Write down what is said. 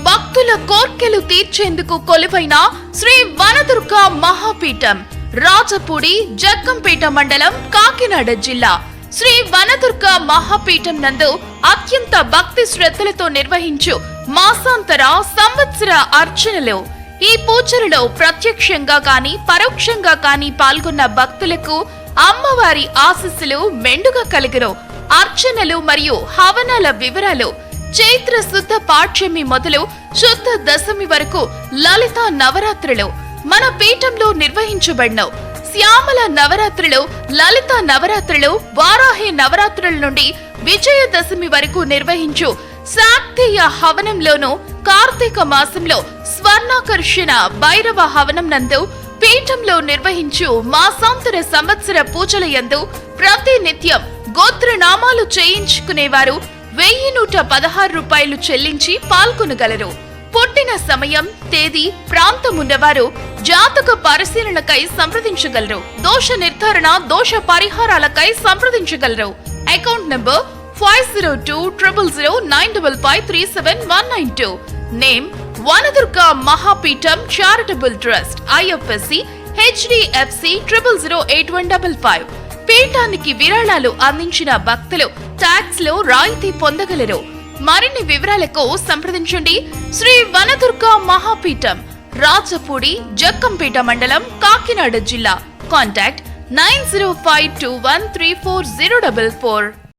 భక్తుల కోర్కెలు తీర్చేందుకు కొలువైన శ్రీ వనదుర్గ మహాపీఠం రాజపూడి జగ్గంపేట మండలం కాకినాడ జిల్లా శ్రీ వనదుర్గ మహాపీఠం నందు అత్యంత భక్తి శ్రద్ధలతో నిర్వహించు మాసాంతర సంవత్సర అర్చనలు. ఈ పూజలలో ప్రత్యక్షంగా గాని పరోక్షంగా గాని పాల్గొన్న భక్తులకు అమ్మవారి ఆశీస్సులు మెండుగా కలుగును. అర్చనలు మరియు హవనాల వివరాలు. చైత్ర శుద్ధ పాఠ్యమి మొదలు శుద్ధ దశమి వరకు లలిత నవరాత్రులు మన పీఠంలో నిర్వహించబడినవు. శ్యామల నవరాత్రులు, లలిత నవరాత్రులు, వారాహి నవరాత్రుల నుండి విజయదశమి వరకు నిర్వహించు శాక్తేయ హవనంలోను కార్తీక మాసంలో స్వర్ణాకర్షణ భైరవ హవనం నందు పీఠంలో నిర్వహించు మాసాంతర సంవత్సర పూజల యందు ప్రతి నిత్యం గోత్రనామాలు చేయించుకునేవారు 1116 రూపాయలు చెల్లించి పాల్గొనగలరు. పుట్టిన సమయం, తేదీ, ప్రాంతమున్నవారు జాతక పరిశీలనకై సంప్రదించగలరు. దోష నిర్ధారణ, దోష పరిహారాలకై సంప్రదించగలరు. Account number 50200955379192. Name Vanadurga Mahapeetham charitable trust, IFSC, HDFC 00018155. పీఠానికి విరాళాలు అందించిన భక్తులు ట్యాక్స్ లో రాయితీ పొందగలరు. మరిన్ని వివరాలకు సంప్రదించండి. శ్రీ వనదుర్గ మహాపీఠం రాజపూడి జగ్గంపేట మండలం కాకినాడ జిల్లా. కాంటాక్ట్ 9052134044.